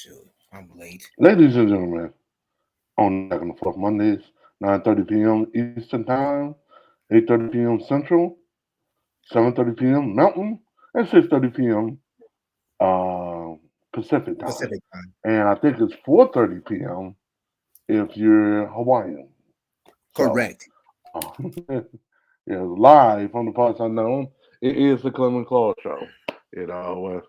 Shoot, I'm late. Ladies and gentlemen, on Back on the Fourth Mondays, 9:30 p.m. Eastern Time, 8:30 p.m. Central, 7:30 p.m. Mountain, and 6:30 p.m. Uh, Pacific Time. Pacific time. And I think it's 4:30 p.m. if you're Hawaiian. So, Correct. uh, yeah, live from the parts unknown, it is the Clem and Claude Show. You know,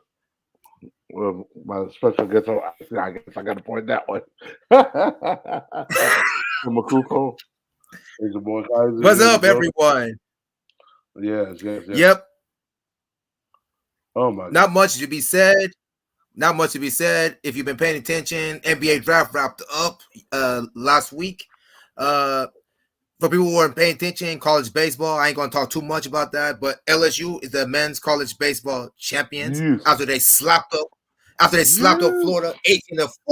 my special guest, I guess I got to point that one. From Makuko, is your boy Kaiser, What's here to up, go. everyone? Yes, yes, yes. Yep. Oh my Not God. much to be said. Not much to be said. If you've been paying attention, NBA draft wrapped up last week. Uh, for people who weren't paying attention, college baseball. I ain't gonna talk too much about that, but LSU is the men's college baseball champions Yes, after they slapped up. After they slapped up yes. Florida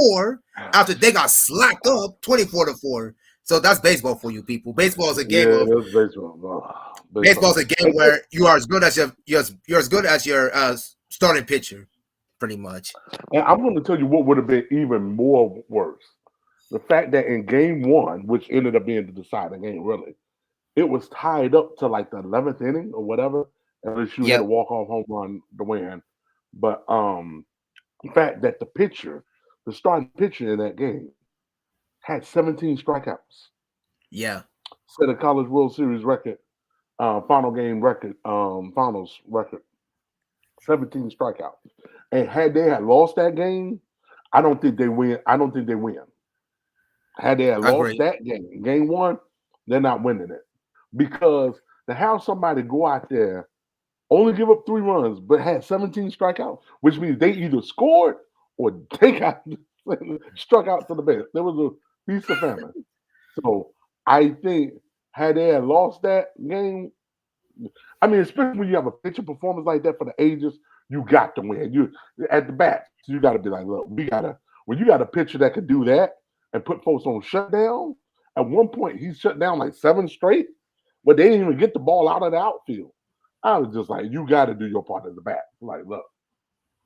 18-4, after they got slapped up 24-4. So that's baseball for you people. Baseball is a game Yeah, of that's baseball. baseball Baseball. is a game And, where you are as good as you're as good as your starting pitcher, pretty much. and I'm going to tell you what would have been even more worse. The fact that in game one, which ended up being the deciding game, really, it was tied up to like the 11th inning or whatever. Unless you had a Yep. walk off home run to win. But the fact that the starting pitcher in that game, had 17 strikeouts, Yeah. set a College World Series record, final game record, finals record, 17 strikeouts. And had they had lost that game, I don't think they win. I don't think they win. Had they had I lost agree. that game, game one, they're not winning it. Because to have somebody go out there, only give up 3 runs, but had 17 strikeouts, which means they either scored or they got struck out to the bench. There was a feast of famine. So I think had they had lost that game, I mean, especially when you have a pitcher performance like that for the ages, you got to win. You at the bats, you got to be like, look, we gotta. When you got a pitcher that could do that and put folks on shutdown, at one point he shut down like 7 straight, but they didn't even get the ball out of the outfield. I was just like, you got to do your part at the bat. Like, look,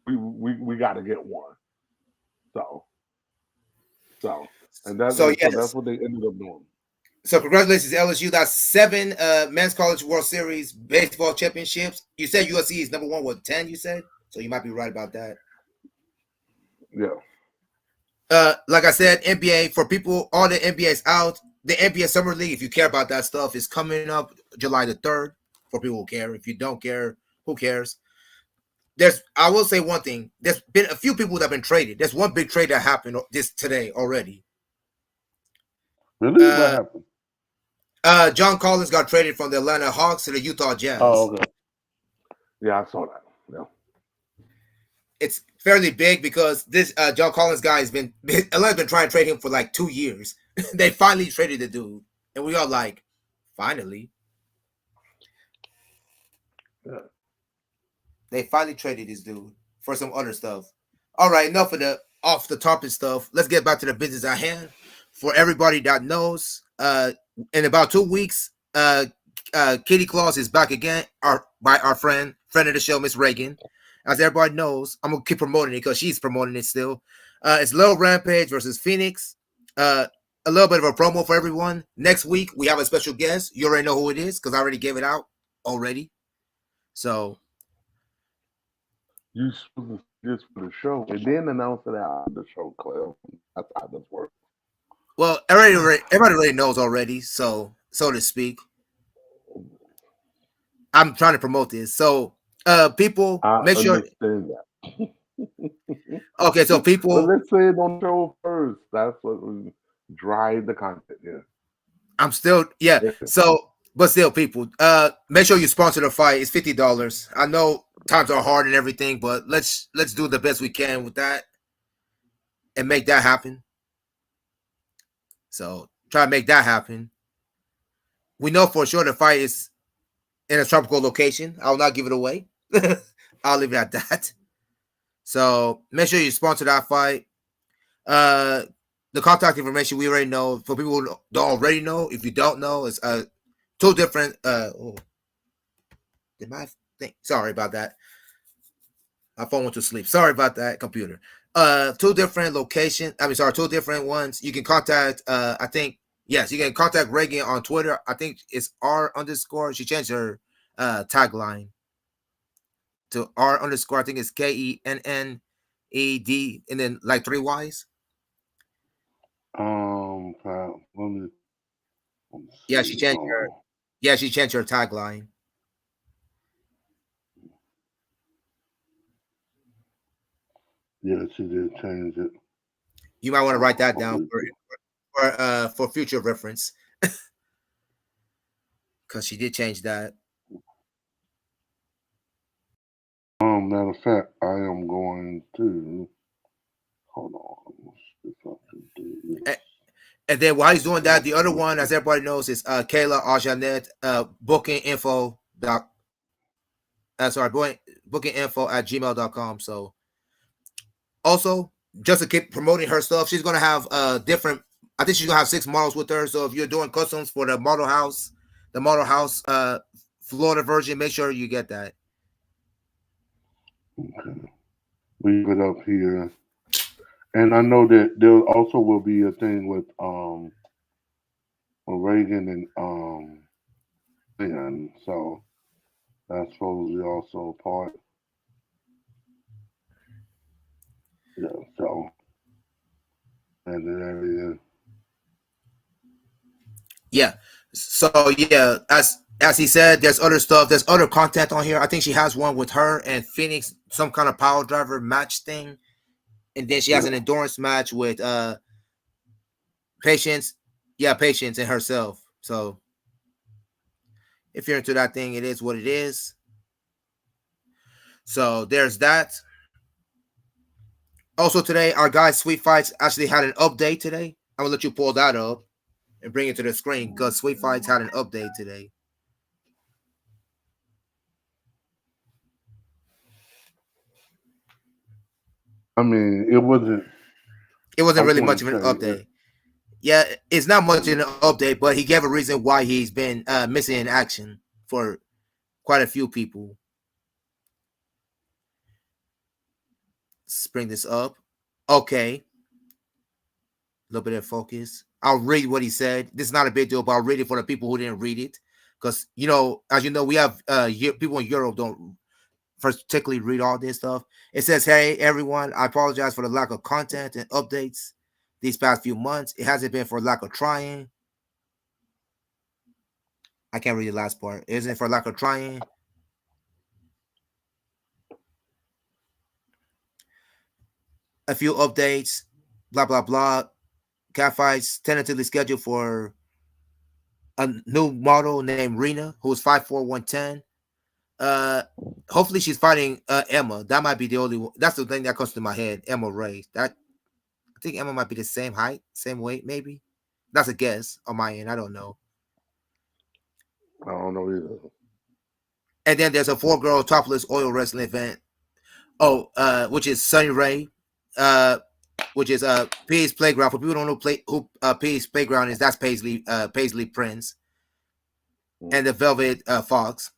we got to get one. So so So so that's yes. what they ended up doing. So congratulations, LSU. That's 7 men's college World Series baseball championships. You said USC is number one with 10. You said so. You might be right about that. Yeah. Like I said, NBA for people, all the NBA's out. The NBA Summer League, if you care about that stuff, is coming up July the 3rd. For people who care, if you don't care, who cares? I will say one thing. There's been a few people that have been traded. There's one big trade that happened this today already. Really? What Uh, happened? John Collins got traded from the Atlanta Hawks to the Utah Oh, Jazz. okay. Yeah, I saw that. Yeah. It's fairly big because this John Collins guy has been Atlanta's been trying to trade him for like 2 years. They finally traded the dude, and we all like, finally, Yeah. they finally traded this dude for some other stuff. All right, enough of the off the topic stuff. Let's get back to the business at hand. For everybody that knows, in about 2 weeks, Kitty Claus is back again. Our friend of the show, Miss Reagan. As everybody knows, I'm gonna keep promoting it because she's promoting it still. It's Little Rampage versus Phoenix. A little bit of a promo for everyone. Next week we have a special guest. You already know who it is because I already gave it out already. So, You supposed to see this for the show and then announce it out the show, Clem. That's how this works. well, everybody already knows already. So to speak, I'm trying to promote this. So, people, I make sure. understand that. Okay, so But people, let's say it on the show first. That's what we drive the content. Yeah. I'm still yeah. Yeah. So, but still, people, make sure you sponsor the fight. It's $50. I know times are hard and everything, but let's do the best we can with that and make that happen. So try to make that happen. We know for sure the fight is in a tropical location. I will not give it away. I'll leave it at that. So make sure you sponsor that fight. Uh, the contact information we already know. For people who don't already know, if you don't know, it's two different. Oh, did my thing? Sorry about that. My phone went to sleep. Sorry about that, computer. Two different locations. I mean, sorry, two different ones. You can contact. I think yes, you can contact Reagan on Twitter. I think it's R underscore. She changed her tagline to R underscore. I think it's KENNED and then like three Y's. Let me Yeah, she see. changed Hold her. on. Yeah, she changed her tagline. Yeah, she did change it. You might want to write that down Hopefully, for future reference because she did change that. matter of fact, I am going to hold on. Let's see if I can do this. And then while he's doing that, the other one, as everybody knows, is Kayla Arjanet, booking info dot sorry, booking info at gmail.com. So also just to keep promoting her stuff, she's gonna have different I think she's gonna have 6 models with her. So if you're doing customs for the model house Florida version, make sure you get that. Okay. Leave it up here. And I know that there also will be a thing with Reagan and Lynn. So that's supposedly also a part. Yeah, so and that area. Yeah. So yeah, as he said, there's other stuff, there's other content on here. I think she has one with her and Phoenix, some kind of power driver match thing. And then she has Yeah. an endurance match with Patience. Yeah, Patience and herself. So if you're into that thing, it is what it is. So there's that. Also today, our guy Sweet Fights actually had an update today. I'm gonna let you pull that up and bring it to the screen because Sweet Fights had an update today. I mean, it wasn't. It I wasn't just really want much to of an say it. update. Yeah, it's not much in an update, but he gave a reason why he's been missing in action for quite a few people. Let's bring this up. Okay, a little bit of focus. I'll read what he said. This is not a big deal, but I'll read it for the people who didn't read it. Because, as you know, we have people in Europe don't particularly read all this stuff. It says, "Hey, everyone, I apologize for the lack of content and updates these past few months. It hasn't been for lack of trying. I can't read the last part. It isn't for lack of trying. A few updates, blah, blah, blah. Catfights tentatively scheduled for a new model named Rena, who is 5'4", 110. Uh, hopefully she's fighting Emma. That might be the only one. That's the thing that comes to my head. Emma Ray. I think Emma might be the same height, same weight, maybe. That's a guess on my end. I don't know. I don't know either. And then there's a 4 girl topless oil wrestling event. Oh, which is Sunny Ray, uh, which is Paisley Playground. For people who don't know Paisley Playground is, that's Paisley Prince, and the Velvet Fox,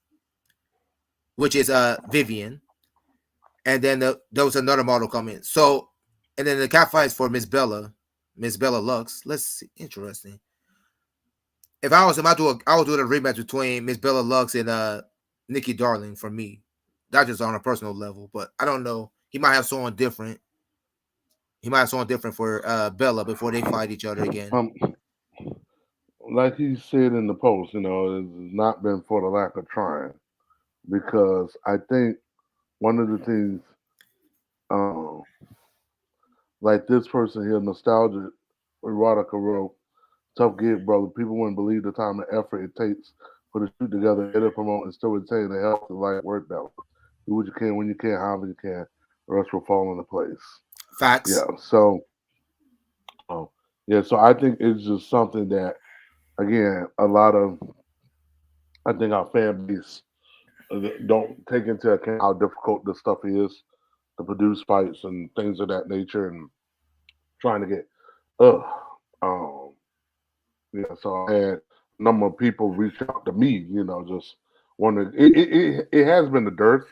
which is Vivian, and then there was another model coming. So, and then the cat fights for Miss Bella Lux. Let's see, interesting. If I was him, I would do the rematch between Miss Bella Lux and Nikki Darling for me. That's just on a personal level, but I don't know. He might have someone different. He might have someone different for Bella before they fight each other again. Like he said in the post, it's not been for the lack of trying, because I think one of the things, um, like this person here, nostalgia, erotica wrote, "Tough gig, brother. People wouldn't believe the time and effort it takes for the shoot together, edit, promote, and still retain a healthy life work balance. Do what you can when you can, however you can. The rest will fall into place." Facts. Yeah. So, oh, yeah. So I think it's just something that, again, a lot of, I think our fan base don't take into account how difficult this stuff is to produce fights and things of that nature, and trying to get, ugh. Um, yeah, so I had a number of people reach out to me, just wondering. It has been a dearth.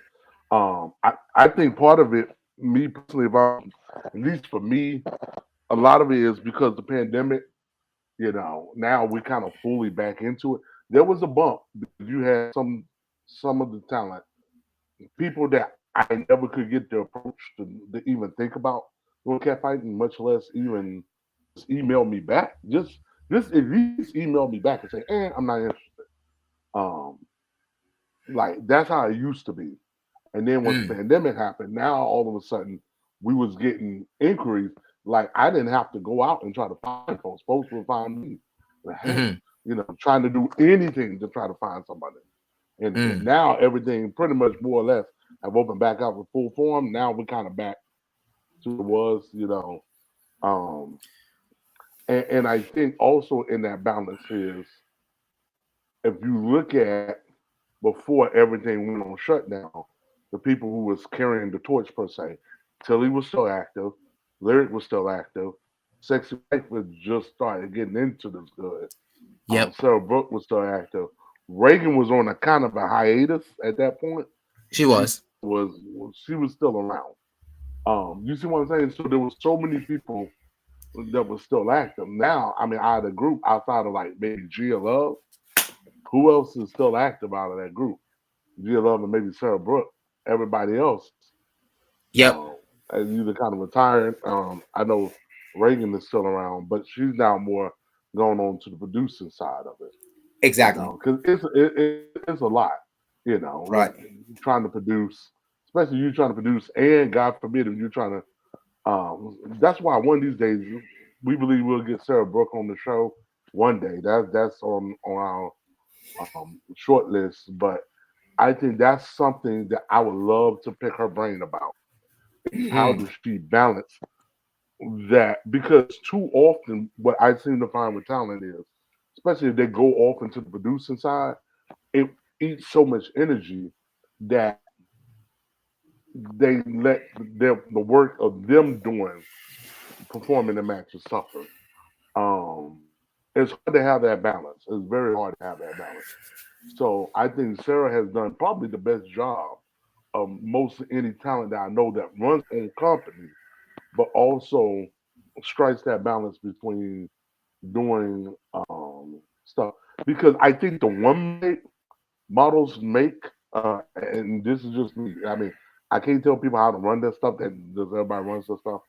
I think part of it me personally, if I'm, at least for me, a lot of it is because the pandemic. Now we're kind of fully back into it. There was a bump because you had some of the talent, people that I never could get the approach to even think about doing catfighting, much less even just email me back. Just at least email me back and say, I'm not interested. Um, like that's how it used to be. And then when the Mm, pandemic happened, now all of a sudden we was getting inquiries. Like I didn't have to go out and try to find folks. Folks would find me. Like, hey, mm-hmm, trying to do anything to try to find somebody. And mm, now everything pretty much more or less have opened back up with full form. Now we're kind of back to what it was. Um, and I think also in that balance is if you look at before everything went on shutdown, the people who was carrying the torch per se, Tilly was still active, Lyric was still active, Sexy Mike was just started getting into this good. yep, Sarah Brooke was still active. Reagan was on a kind of a hiatus at that point, she but was. she was still around. You see what I'm saying? So there was so many people that was still active. Now, I mean, out of the group, outside of like maybe Gia Love, who else is still active out of that group? Gia Love and maybe Sarah Brooke. Everybody else, Yep, is either kind of retired. I know Reagan is still around, but she's now more going on to the producing side of it. exactly. Because it's a lot. Like Right. trying to produce, especially you trying to produce, and God forbid if you're trying to. That's why one of these days we believe we'll get Sarah Brooke on the show one day. That's on our short list, but I think that's something that I would love to pick her brain about. Is how Mm, does she balance that? Because too often, what I seem to find with talent is, especially if they go off into the producing side, it eats so much energy that they let the work of them doing performing the matches suffer. Um, it's hard to have that balance. It's very hard to have that balance. So I think Sarah has done probably the best job of most any talent that I know that runs their own company, but also strikes that balance between doing stuff. Because I think the one mistake models make, and this is just me. I mean, I can't tell people how to run their stuff. That does everybody runs their stuff?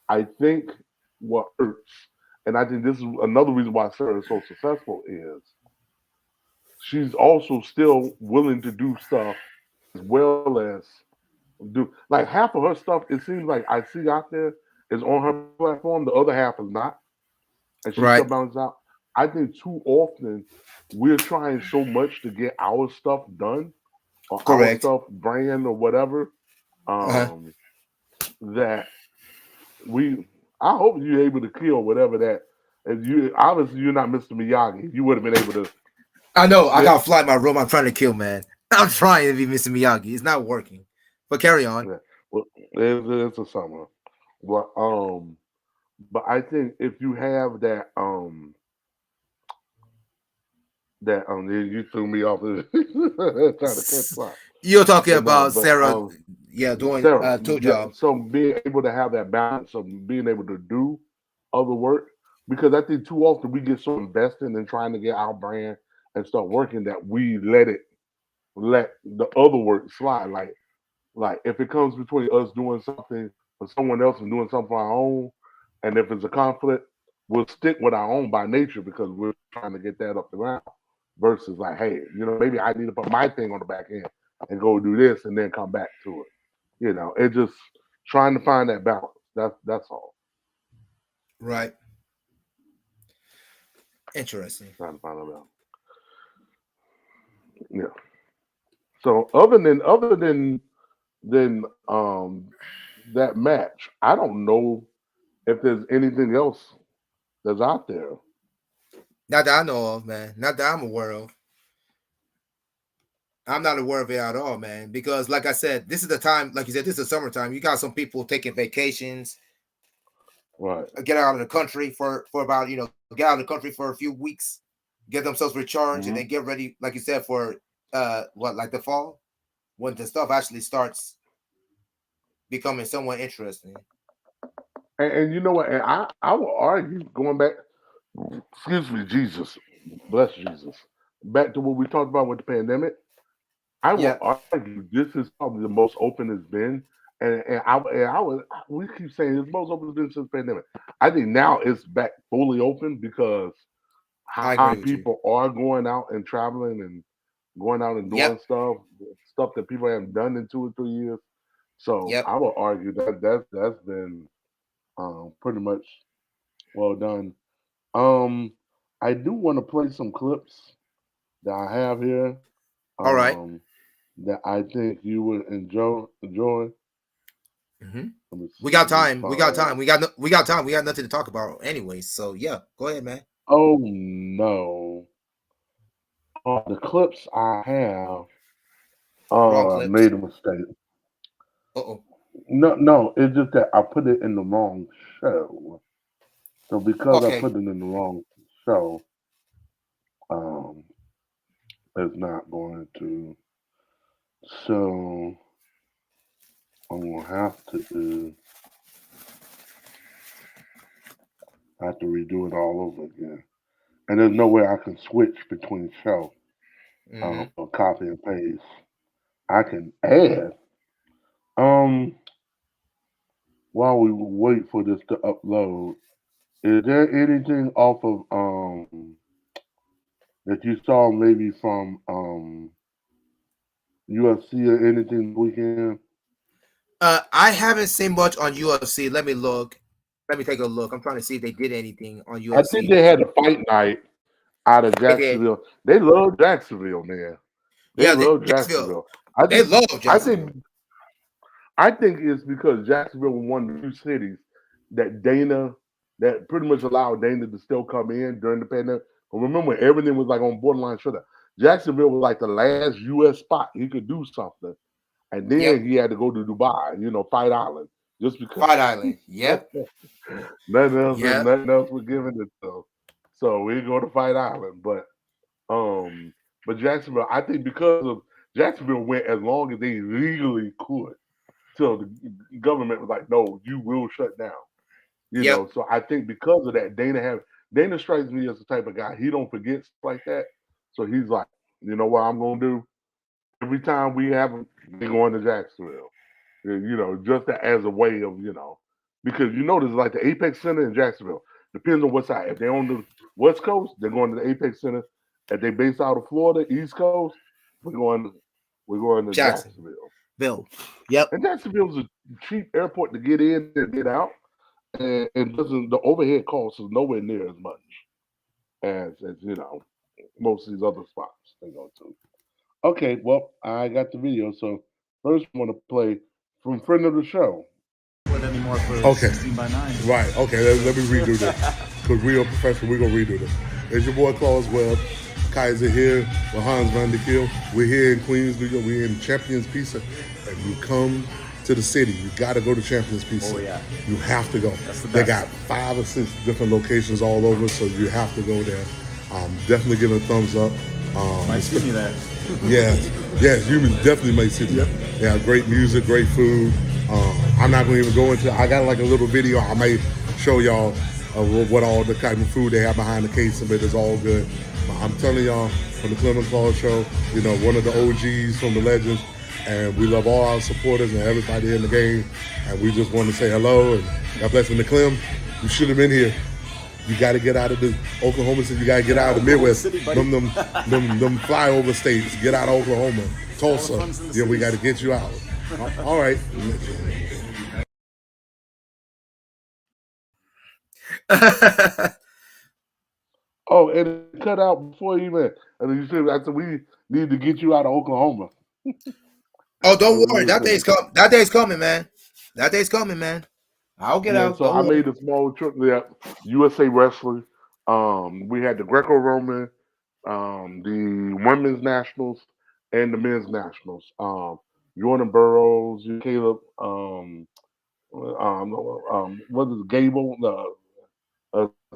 I think what hurts, and I think this is another reason why Sarah is so successful is she's also still willing to do stuff as well as do like half of her stuff. It seems like I see out there is on her platform. The other half is not, and she still right. balances out. I think too often we're trying so much to get our stuff done or our Correct. stuff brand or whatever, Uh-huh. um, that we. I hope you're able to kill whatever that. If you obviously you're not Mr. Miyagi, you would have been able to. I know. I Yeah, got a fly in my room. I'm trying to kill, man. I'm trying to be Mr. Miyagi. It's not working. But carry on. yeah. Well, it's a summer, but but I think if you have you threw me off trying to catch up. You're talking But no, about but Sarah, yeah, doing Sarah, two yeah. job. So being able to have that balance of being able to do other work, because I think too often we get so invested in trying to get our brand and start working that we let the other work slide. Like if it comes between us doing something for someone else and doing something for our own, and if it's a conflict, we'll stick with our own by nature because we're trying to get that up the ground. Versus like, hey, maybe I need to put my thing on the back end and go do this and then come back to it. It just trying to find that balance. That's all. Right. Interesting. Trying to find a balance. Yeah. So other than that match, I don't know if there's anything else that's out there. Not that I know of, man. Not that I'm aware of. I'm not aware of it at all, man. Because, like I said, this is the time. Like you said, this is summertime. You got some people taking vacations, Right. get out of the country for about get out of the country for a few weeks, get themselves recharged, and Hmm. then get ready, like you said, for what like the fall when the stuff actually starts. becoming somewhat interesting. And you know what? And I will argue going back. Excuse me, Jesus, bless Jesus. Back to what we talked about with the pandemic. I will Yep, argue this is probably the most open it's been, and I would we keep saying it's the most open it's been since the pandemic. I think now it's back fully open because I how agree with you. people are going out and traveling and going out and doing Yep, stuff that people haven't done in 2 or 3 years. So yep. I would argue that that's been pretty much well done. Um, I do want to play some clips that I have here. All right. Um, that I think you would enjoy. Mm-hmm. Let me We see. got Let me time. We got find. time. We got no, we got time. We got nothing to talk about anyway. So yeah, go ahead, man. Oh no! The clips I have. Wrong Oh, I clips. made a mistake. Uh-oh. No, no, it's just that I put it in the wrong show. So because I Okay. put it in the wrong show, um, it's not going to. So I'm gonna have to do. I have to redo it all over again. And there's no way I can switch between show Mm-hmm. or copy and paste. I can add. Um, while we wait for this to upload, is there anything off of that you saw maybe from UFC or anything this weekend? I haven't seen much on UFC. Let me look. Let me take a look. I'm trying to see if they did anything on I think UFC. they had a fight night out of They did. Jacksonville. They love Jacksonville, man. They Yeah, love Jacksonville. Jacksonville. I They think love I think Jacksonville. I think it's because Jacksonville was one of the few cities that Dana that pretty much allowed Dana to still come in during the pandemic. But remember, everything was like on borderline shutdown. Jacksonville was like the last U.S. spot he could do something, and Yep. then he had to go to Dubai, Fight Island, just because. Fight Island. Yep. Yep. Nothing else was given it to. So we go to Fight Island, um, but Jacksonville, I think because of Jacksonville went as long as they legally could till the government was like, no, you will shut down. Yep. So I think because of that, Dana strikes me as the type of guy he don't forget stuff like that. So he's like, you know what I'm gonna do? Every time we have them, they going to Jacksonville. Just as a way of because there's like the Apex Center in Jacksonville. Depends on what side. If they're on the West Coast, they're going to the Apex Center. If they based out of Florida, East Coast, we're going we're going to Jacksonville. Jacksonville. Yep. And Jacksonville's a cheap airport to get in and get out, and doesn't the overhead cost is nowhere near as much as most of these other spots they go to. Okay, well I got the video, so first I want to play from friend of the show. Anymore for Okay. 16 by 9. Right. Okay. Let me redo this because we are professional. We're gonna redo this. It's your boy Claus Webb, Kaiser here with Hans Van der Kiel. We're here in Queens, New York. We're in Champions Pizza, and you come to the city. You got to go to Champions Pizza. Oh, yeah. You have to go. That's the They best. got 5 or 6 different locations all over, so you have to go there. Definitely give it a thumbs up. Might see me there. Yes, yes, you definitely may see that. They have great music, great food. I'm not going to even go into. I got like a little video. I may show y'all what all the kind of food they have behind the case of it is all good. But I'm telling y'all from the Clem and Claus show, one of the OGs from the legends, and we love all our supporters and everybody in the game. And we just want to say hello and God bless. And the Clem, you should have been here. You got to get out of the Oklahoma City. You got to get out of the Oklahoma Midwest. City, buddy. Them flyover states. Get out of Oklahoma, Tulsa. fun's in the Yeah, we cities. got to get you out. All right. Oh, and it cut out before even. And you said, I said we need to get you out of Oklahoma. Oh, don't So we worry. were That day's saying, come. That day's coming, man. That day's coming, man. I'll get yeah. out. So Don't I worry. made a small trip there. USA Wrestling. We had the Greco-Roman, the women's nationals, and the men's nationals. Jordan Burroughs, Caleb, what is it, Gable,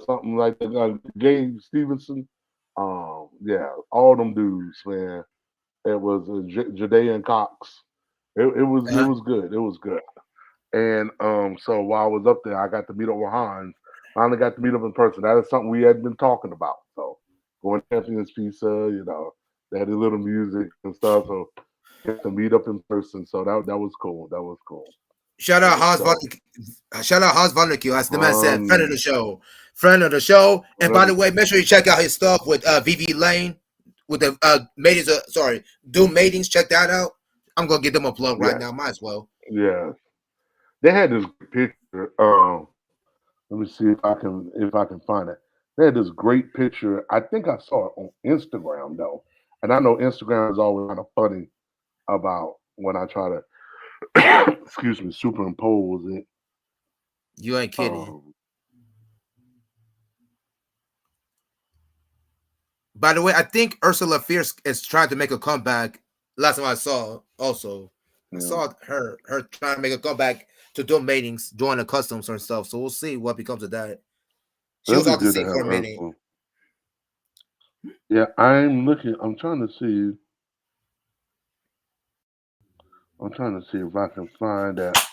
something like that. Gabe Stevenson. Yeah, all them dudes, man. It was Jadaean Cox. It was Uh-huh. good. It was good. And so while I was up there, I got to meet up with Hans. Finally got to meet up in person. That is something we had been talking about. So going to Anthony's Pizza, they had a little music and stuff. So got to meet up in person. So that was cool. That was cool. Shout out Hans Von, So shout out Hans Vonnegut, as the man said, friend of the um, show, friend of the show. And by the way, make sure you check out his stuff with VV Lane with the matings. Sorry, Doom Matings. Check that out. I'm gonna give them a plug right yes, now. Might as well. yes. They had this picture. Let me see if I can find it. They had this great picture. I think I saw it on Instagram though, and I know Instagram is always kind of funny about when I try to excuse me superimpose it. You ain't kidding. Um, By the way, I think Ursula Fierce is trying to make a comeback. Last time I saw, also, I yeah, saw her trying to make a comeback to do matings, join the customs and stuff. So we'll see what becomes of that. She it'll was be off the good to scene have for a minute. Ursula. Yeah, I'm looking. I'm trying to see if I can find that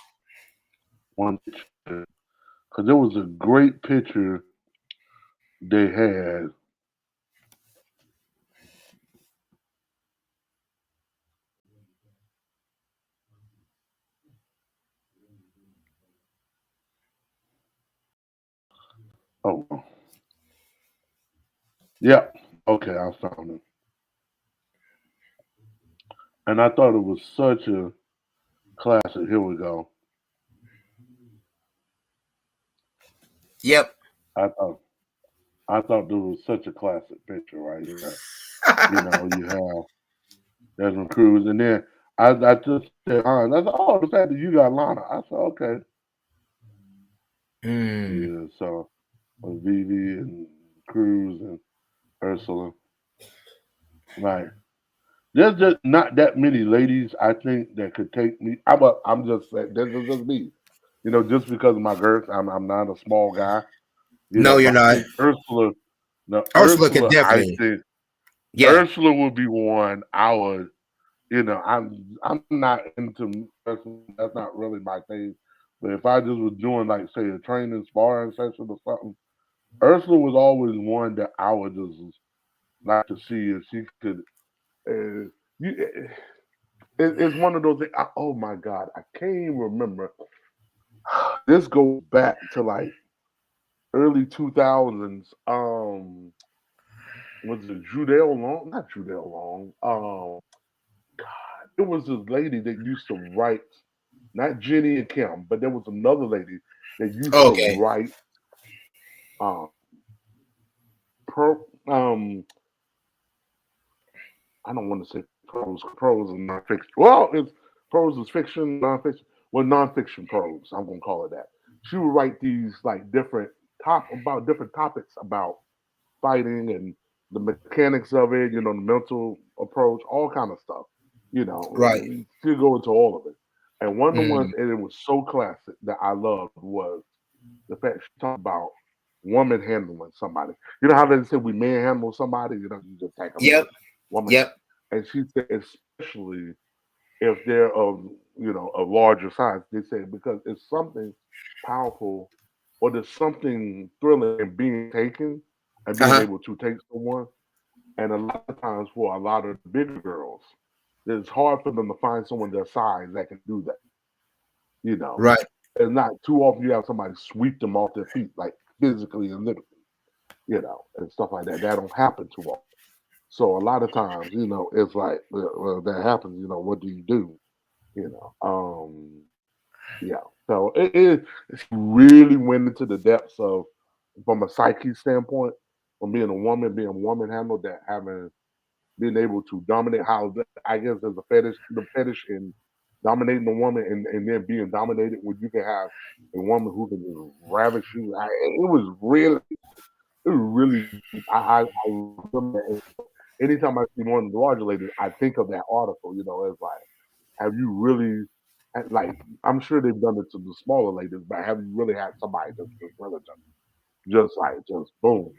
one picture because there was a great picture they had. Oh, yeah. Okay, I found it, and I thought it was such a classic. Here we go. Yep. I thought I thought this was such a classic picture right here. You have Desmond Cruz, and then I just said, I said, oh, the fact that you got Lana. I said, okay, Mm. yeah. So Vivi and Cruz and Ursula, right? There's just not that many ladies I think that could take me. I'm just saying this is just me. Just because of my girth, I'm not a small guy. No, you're But I not. think Ursula, no Ursula can Ursula, I definitely. think Yeah. Ursula would be one I would. I'm not into wrestling. That's not really my thing. But if I just was doing like say a training sparring session or something, Ursula was always one that I would just like to see if she could. It's one of those things. Oh my God, I can't even remember. This goes back to like early 2000s. Was it Judeo Long? Not Judeo Long. It was this lady that used to write, not Jenny and Kim, but there was another lady that used to Okay. write um, pro, I don't want to say prose. Prose and nonfiction. Well, it's prose is fiction, nonfiction. Well, nonfiction prose. I'm gonna call it that. She would write these like different topics about fighting and the mechanics of it. The mental approach, all kind of stuff. Right. She'll go into all of it. And one of the ones, Mm. and it was so classic that I loved was the fact she talked about woman handling somebody. You know how they say we manhandle somebody, you just take them in. Yep. Woman, Yep. and she said, especially if they're of a larger size, they said because it's something powerful or there's something thrilling in being taken and Uh being huh. able to take someone. And a lot of times for a lot of the bigger girls, it's hard for them to find someone their size that can do that. You know, Right. and not too often you have somebody sweep them off their feet, like physically and literally, and stuff like that. That don't happen too often. So a lot of times, it's like, well, that happens. What do you do? You know, yeah. So it really went into the depths of, from a psyche standpoint, from being a woman handled that, having being able to dominate. How I guess there's the fetish in dominating a woman, and then being dominated, where you can have a woman who can just ravish you. It was really deep. I remember that. Anytime I see one of the larger ladies, I think of that article. It's like, have you really, like, I'm sure they've done it to the smaller ladies, but have you really had somebody just really just like, just boom.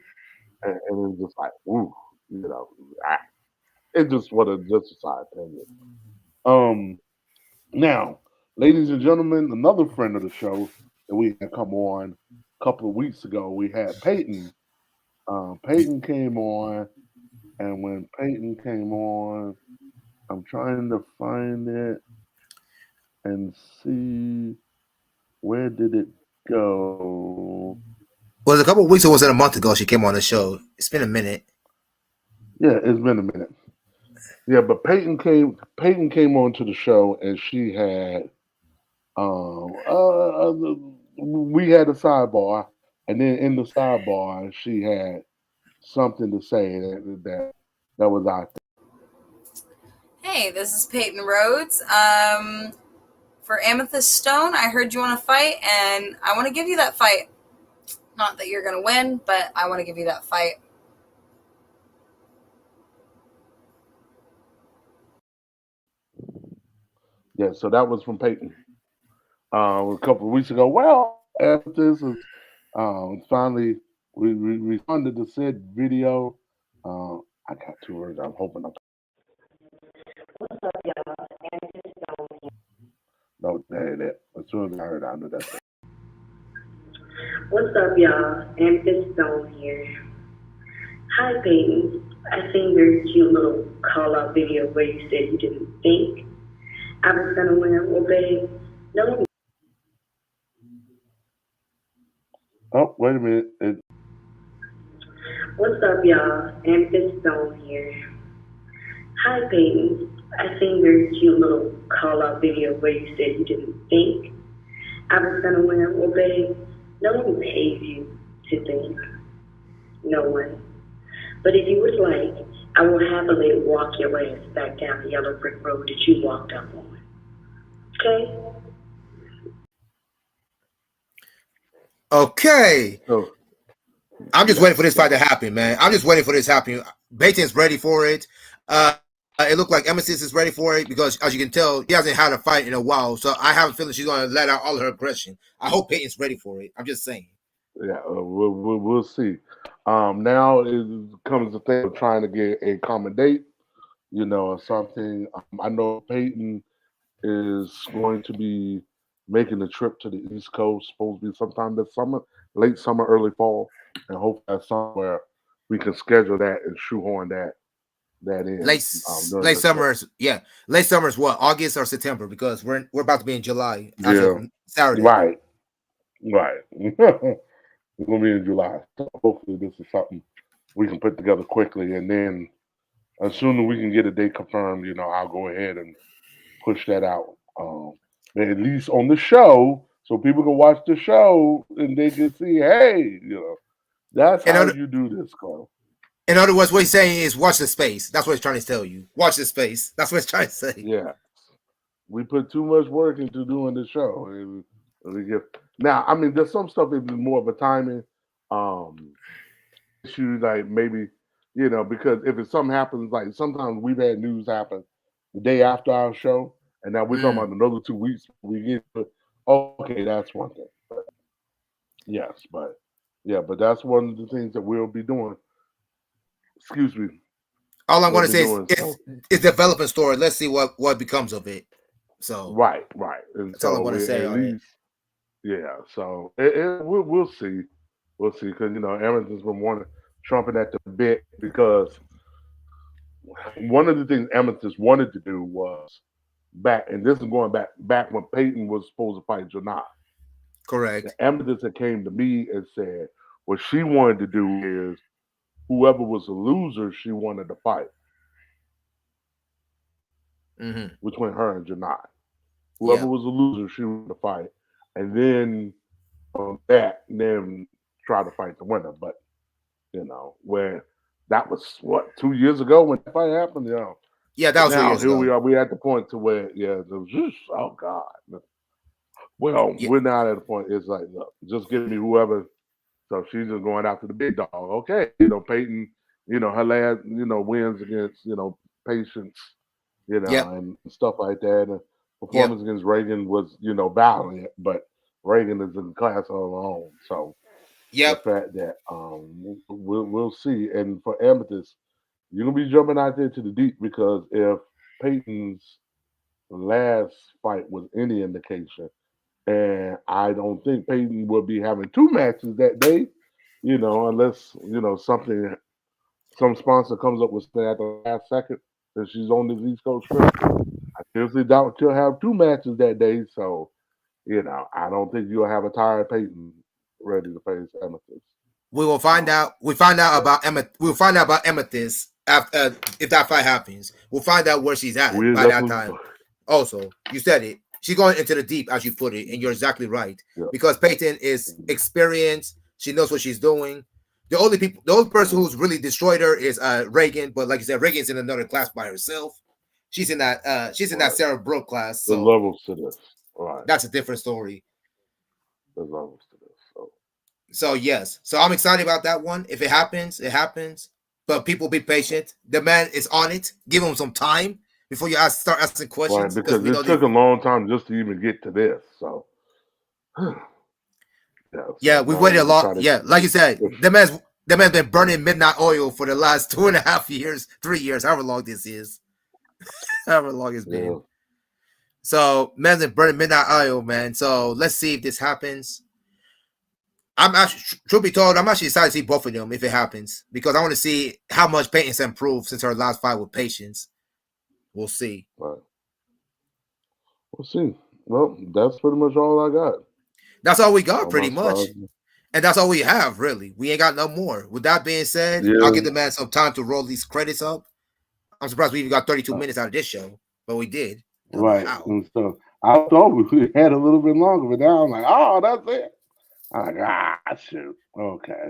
And it's just like, ooh, you know, it's just what a just a side opinion. Um, Now, Ladies and gentlemen, another friend of the show that we had come on a couple of weeks ago, we had Peyton. Peyton came on, and when Peyton came on, I'm trying to find it and see where did it go. Was it a couple of weeks or was it a month ago she came on the show? It's been a minute. Yeah, it's been a minute. Yeah, but Peyton came on to the show, and she had we had a sidebar, and then in the sidebar she had something to say that was out Hey, this is Peyton Rhodes. For Amethyst Stone, I heard you want to fight, and I want to give you that fight. Not that you're going to win, but I want to give you that fight. there. Yeah, so that was from Peyton a couple of weeks ago. Well, after this is finally we responded to said video. I got two words. I'm hoping I'm. No, that ain't it. As soon as I heard, it, I knew that's it. What's up, y'all? Amethyst Stone here. Hi, Peyton. I seen your cute little call out video where you said you didn't think I was gonna win. Well, babe, no. Oh, wait a minute. What's up, y'all? Amethyst Stone here. Hi, Peyton. I seen your cute little call out video where you said you didn't think I was gonna win. Well, babe, no one pays you to think. No one. But if you would like, I will happily walk your ass back down the yellow brick road that you walked up on. Okay? Okay. So I'm just waiting for this fight to happen, man. I'm just waiting for this to happen. Peyton's ready for it. It looked like Emesis is ready for it because, as you can tell, he hasn't had a fight in a while. So I have a feeling she's going to let out all her aggression. I hope Peyton's ready for it. I'm just saying. yeah, we'll see. Now it comes the thing of trying to get a common date, or something. I know Peyton is going to be making a trip to the East Coast, supposed to be sometime this summer, late summer, early fall, and hopefully that's somewhere we can schedule that and shoehorn that in during Late the trip. summer, yeah. Late summer is what, August or September? Because we're about to be in July as Yeah, of Saturday. right, right. We're gonna be in July, so hopefully this is something we can put together quickly, and then as soon as we can get a date confirmed, I'll go ahead and push that out. At least on the show, so people can watch the show and they can see, hey, that's In how other, you do this, Carl. in other words, what he's saying is watch the space. That's what he's trying to tell you. Watch the space. That's what he's trying to say. Yeah, we put too much work into doing the show. And we get now. I mean, there's some stuff that's more of a timing um, issue, like maybe because if it something happens, like sometimes we've had news happen the day after our show, and now we're talking Mm. about another 2 weeks. We get okay, that's one thing. But yes, but yeah, but that's one of the things that we'll be doing. Excuse me, All I'm we'll going to be say is doing so. it's developing story. Let's see what becomes of it. So Right, right, and that's all I'm so going to we say at on it. least yeah. So we'll see because Amethyst been wanting trumping at the bit because one of the things Amethyst wanted to do was back, and this is going back when Peyton was supposed to fight Janai. The Correct. Amethyst that came to me and said what she wanted to do is whoever was the loser, she wanted to fight Hmm. between her and Janai. Whoever Yeah. was the loser, she wanted to fight, and then that, then try to fight the winner. But where that was what 2 years ago when that fight happened. Yeah, that was Now 2 years here we ago. are. We at the point to where it was just oh god. Well, Yeah. we're not at the point. It's like look, just give me whoever. So she's just going after the big dog. Okay, Peyton. Her last wins against Patience. Yep. And stuff like that. And Yep. performance against Reagan was valiant, but Reagan is in class of her own. So the Yep. fact that we'll see. And for Amethyst, you're gonna be jumping out there to the deep because if Peyton's last fight was any indication. And I don't think Peyton will be having 2 matches that day, unless, some sponsor comes up with something at the last second that she's on this East Coast trip. I seriously doubt she'll have 2 matches that day. So, I don't think you'll have a tired Peyton ready to face Amethyst. We will find out. We find out about Emma. We'll find out about Amethyst after if that fight happens. We'll find out where she's at by that time. Also, you said it. She's going into the deep, as you put it, and you're exactly right. Yeah. Because Peyton is experienced. She knows what she's doing. The only person who's really destroyed her is Reagan. But like you said, Reagan's in another class by herself. She's in that. She's in that Sarah Brooke class. So the levels to this, right? That's a different story. The levels to this. So yes. So I'm excited about that one. If it happens, it happens. But people be patient. The man is on it. Give him some time before you start asking questions. Right, because it took a long time just to even get to this. So we waited a long. Yeah, like you said, the man's been burning midnight oil for the last 2.5 years, 3 years, however long this is. However long it's been. Yeah. So man's been burning midnight oil, man. So let's see if this happens. I'm actually, truth be told, I'm actually excited to see both of them if it happens because I want to see how much Peyton's improved since her last fight with Patience. We'll see. Right. We'll see. Well, that's pretty much all I got. That's all we got, pretty much. And that's all we have, really. We ain't got no more. With that being said, I'll give the man some time to roll these credits up. I'm surprised we even got 32 minutes out of this show, but we did. Right. And so I thought we had a little bit longer, but now I'm like, oh, that's it. I'm like, shoot. Okay.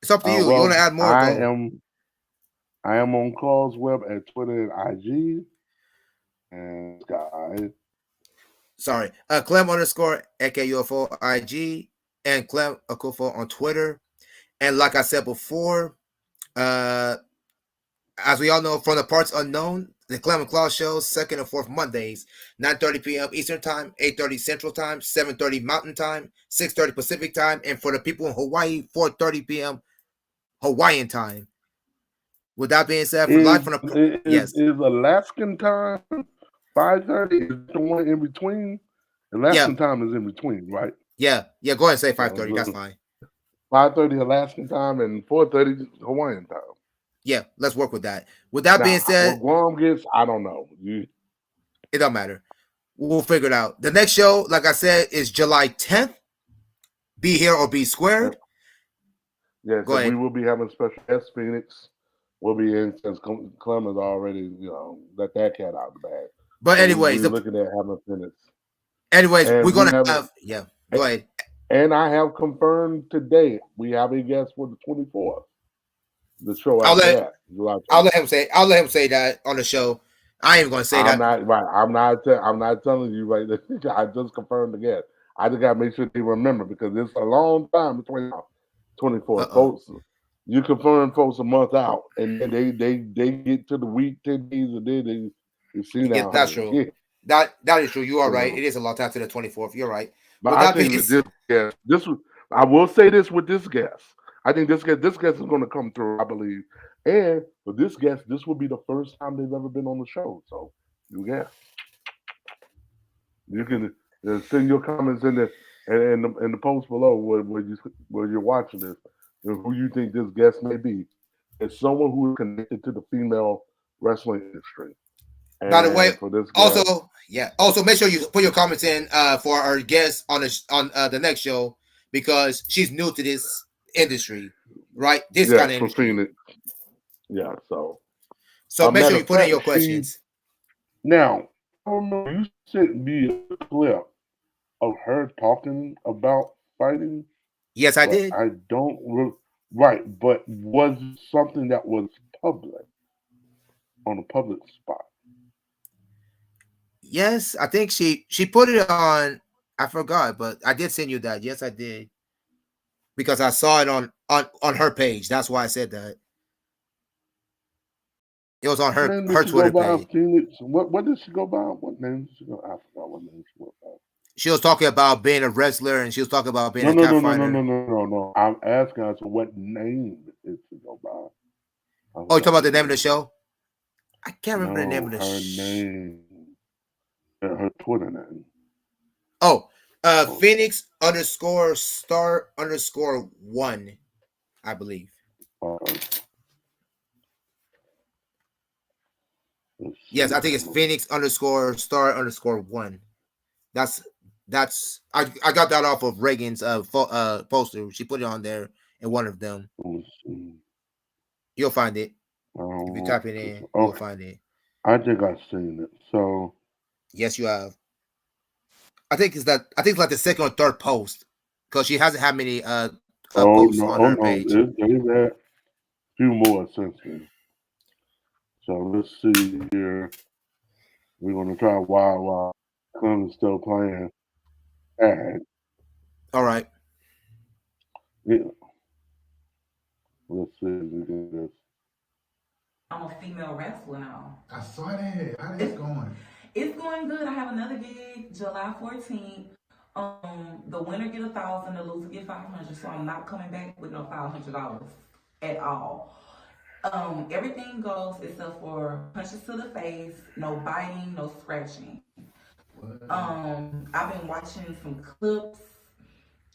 It's up to you. You want to add more? I am on Claw's Web at Twitter and IG. And guys. Sorry. Clem _ AKUFO IG and Clem Akufo on Twitter. And like I said before, as we all know from the parts unknown, the Clem and Claw shows 2nd and 4th Mondays, 9:30 p.m. Eastern Time, 8:30 Central Time, 7:30 Mountain Time, 6:30 Pacific Time, and for the people in Hawaii, 4:30 p.m. Hawaiian Time. With that being said, for live from the is Alaskan time 5:30? Is the one in between? Alaskan time is in between, right? Yeah. Go ahead and say 5:30. That's fine. 5:30 Alaskan time and 4:30 Hawaiian time. Yeah, let's work with that. With that being said, what Guam gets, I don't know. It don't matter. We'll figure it out. The next show, like I said, is July 10th. Be here or be squared. Yeah, so we will be having special guest Phoenix. We'll be in since Clem has already, let that cat out of the bag. But anyways, we're looking at having Phoenix. Anyways, we're gonna have go ahead. And I have confirmed today we have a guest for the 24th. The show I'll let him say that on the show. I ain't gonna say that. I'm not telling you right now. I just confirmed the guest. I just gotta make sure they remember because it's a long time between 24 folks. You confirm folks a month out, and then they get to the week 10 days, and then they see now. That's true. That is true. You are right. It is a long time to the 24th. You're right. But I think I will say this with this guest. I think this guest is going to come through, I believe. And for this guest, this will be the first time they've ever been on the show. So, you can send your comments in the post below where you're watching this and who you think this guest may be. It's someone who is connected to the female wrestling industry. And by the way, for this guest, also make sure you put your comments in for our guest on the next show because she's new to this industry, right? This kind of industry. Phoenix. Yeah, so make sure you put in your questions. Now, I remember you sent me a clip of her talking about fighting. Yes, I did. I don't right, but was it something that was public on a public spot? Yes, I think she put it on. I forgot, but I did send you that. Yes, I did. Because I saw it on her page. That's why I said that. It was on her Twitter page. Phoenix. What did she go by? What name did she go? I forgot what name she went by. She was talking about being a wrestler, and she was talking about being a cat fighter. No. I'm asking her, so what name did she go by? Oh, you talking about the name of the show? I can't remember the name of the show. Her name. Her Twitter name. Oh, Phoenix underscore star underscore one, I believe. Yes, I think it's Phoenix underscore star underscore one. That's I got that off of Reagan's poster. She put it on there in one of them. You'll find it. If you type it in, you'll find it. I think I've seen it. So yes, you have. I think it's like the second or third post because she hasn't had many posts on her page. They've had a few more since then. So let's see here. We're gonna try while Clem is still playing. All right. Yeah. Let's see if we can do this. I'm a female wrestler now. I saw that. How is it going? It's going good. I have another gig July 14th. The winner get 1,000, the loser get 500. So I'm not coming back with no $500 at all. Everything goes except for punches to the face, no biting, no scratching. I've been watching some clips.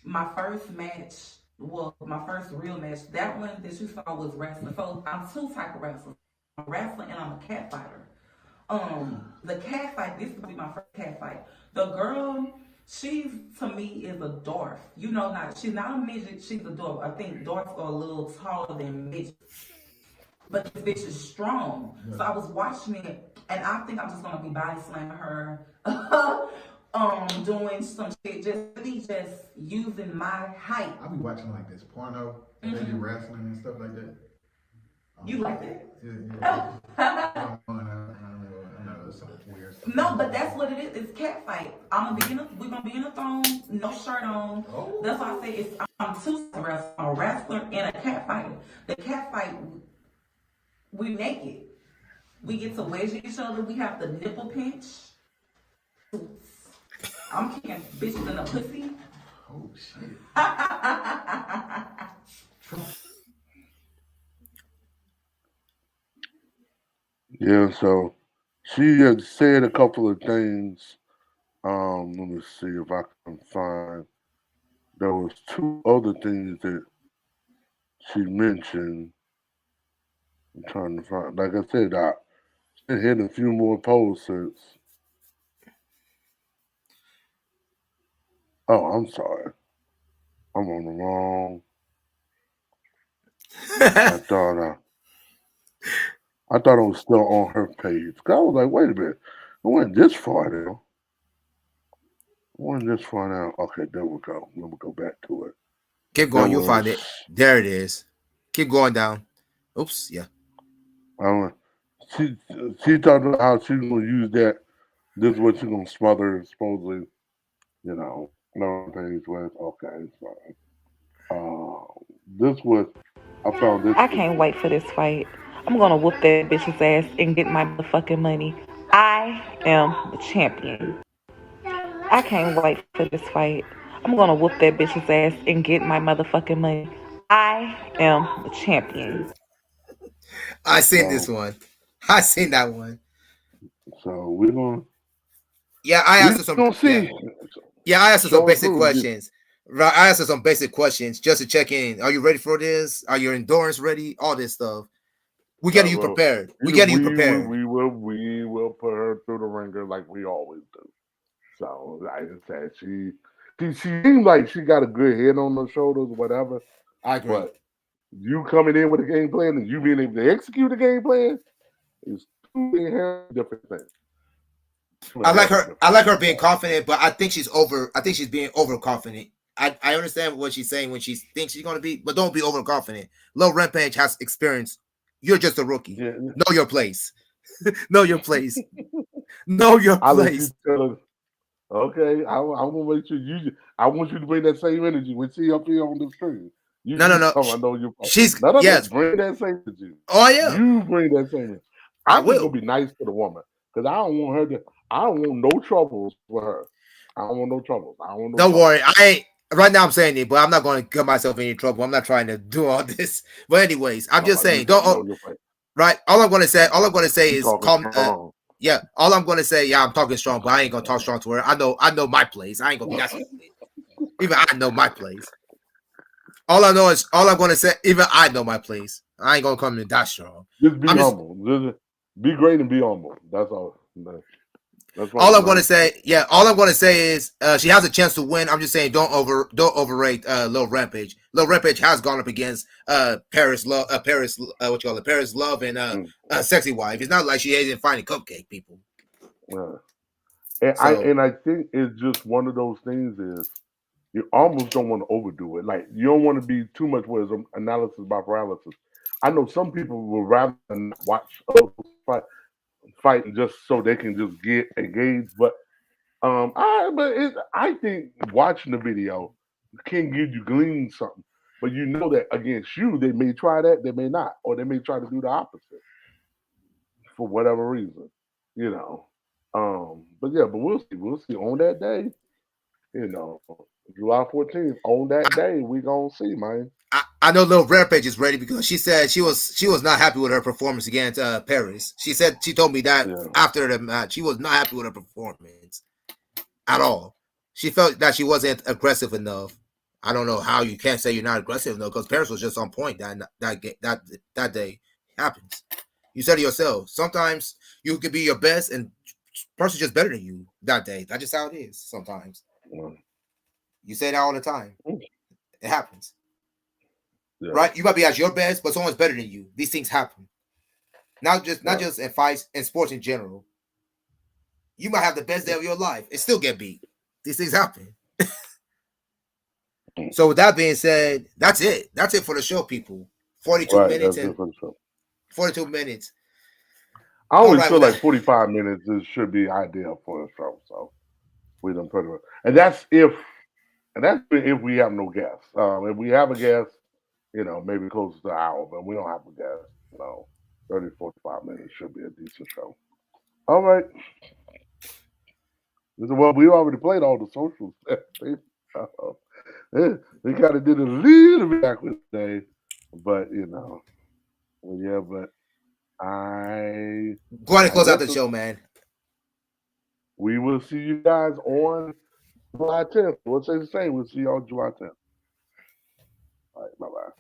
My first match, well, my first real match, that one that you saw was wrestling. So I'm two type of wrestlers. I'm a wrestler and I'm a cat fighter. The cat fight, this will be my first cat fight. The girl, she's to me is a dwarf. You know, she's not a midget, she's a dwarf. I think dwarfs are a little taller than midgets. But this bitch is strong. Yeah. So I was watching it and I think I'm just gonna be body slamming her. Doing some shit, just using my height. I be watching like this porno, they be wrestling and stuff like that. You like that? Yeah. I know some weird stuff. No, but that's what it is. It's cat fight. We're gonna be in a thong, no shirt on. Oh. That's why I say I'm two wrestlers, a wrestler and a cat fighter. The cat fight, we naked. We get to wedge each other. We have the nipple pinch. I'm kicking bitches in the pussy. Oh shit. Yeah, so she had said a couple of things. Let me see if I can find. There was two other things that she mentioned. I'm trying to find. Like I said, I hit a few more posts since. Oh, I'm sorry. I'm on the wrong. I thought it was still on her page. I was like, wait a minute. I went this far now. Okay, there we go. Let me go back to it. Keep going. You'll find it. There it is. Keep going down. Oops. Yeah. She talked about how she's going to use that. This is what she's going to smother, supposedly, no things with. Okay, it's fine. This was, I found this. I can't wait for this fight. I'm gonna whoop that bitch's ass and get my motherfucking money. I am the champion. I can't wait for this fight. I'm gonna whoop that bitch's ass and get my motherfucking money. I am the champion. I seen this one. I seen that one. So we're gonna. Yeah, I asked her some. I asked her some basic questions. Right, I asked her some basic questions just to check in. Are you ready for this? Are your endurance ready? All this stuff. We get you prepared. We will put her through the ringer like we always do. So like I said, she seems like she got a good head on her shoulders, whatever. I agree. But you coming in with a game plan and you being able to execute a game plan is two different things. I like her being confident, but I think she's being overconfident. I understand what she's saying when she thinks she's gonna be, but don't be overconfident. Low Rampage has experience. You're just a rookie. Yeah. Know your place. Know your place. Know your place. Okay, I want to make sure I want you to bring that same energy when she up here on the screen. No. I know you. Yes. Bring that same energy. Oh yeah. You bring that same energy. I'm just gonna be nice to the woman because I don't want no troubles with her. I don't want no troubles. Don't worry. Right now I'm saying it, but I'm not going to get myself in any trouble. I'm not trying to do all this. But anyways, I'm just saying, right. All I'm going to say is calm. Yeah, all I'm gonna say, yeah, I'm talking strong, but I ain't gonna talk strong to her. I know my place. I ain't gonna be that stupid. Even I know my place. All I know is all I'm gonna say. Even I know my place. I ain't gonna come in that strong. Just be I'm just humble. Just be great and be humble. That's all. That's what all we I'm gonna learned. say. Yeah, all I'm gonna say is she has a chance to win. I'm just saying don't overrate Lil Rampage. Lil Rampage has gone up against what you call it, Paris Love and Mm, Sexy Wife. It's not like she isn't finding cupcake people. yeah. And So I think it's just one of those things is you almost don't want to overdo it. Like you don't want to be too much with analysis by paralysis. I know some people would rather not watch others fight just so they can just get engaged. But I think watching the video can give you glean something. But you know that against you, they may try that, they may not, or they may try to do the opposite for whatever reason, you know. But yeah, but we'll see. We'll see on that day, you know, July 14th. On that day, we gonna see, man. I know Lil Rampage is ready because she said she was not happy with her performance against Paris. She told me that Yeah, after the match she was not happy with her performance at all. She felt that she wasn't aggressive enough. I don't know how you can't say you're not aggressive enough because Paris was just on point that day. It happens. You said it yourself. Sometimes you could be your best and person's just better than you that day. That's just how it is. Sometimes yeah, you say that all the time. It happens, yeah, right? You might be at your best, but someone's better than you. These things happen. Not right. just in fights and sports in general. You might have the best day of your life and still get beat. These things happen. So with that being said, that's it. That's it for the show, people. 42 Right, minutes that's it and for the show. 42 minutes. I All always right feel with like that. 45 minutes should be ideal for a show. So we done put it, and that's if we have no guests. If we have a guest, maybe close to an hour, but we don't have a guest. No, 30, 45 minutes should be a decent show. All right. Well, we already played all the socials. We kind of did a little bit backwards today, but yeah, but I Go ahead and I close out guess the show, man. we will see you guys on July 10th. We'll say the same. We'll see you on July 10th. All right, bye bye.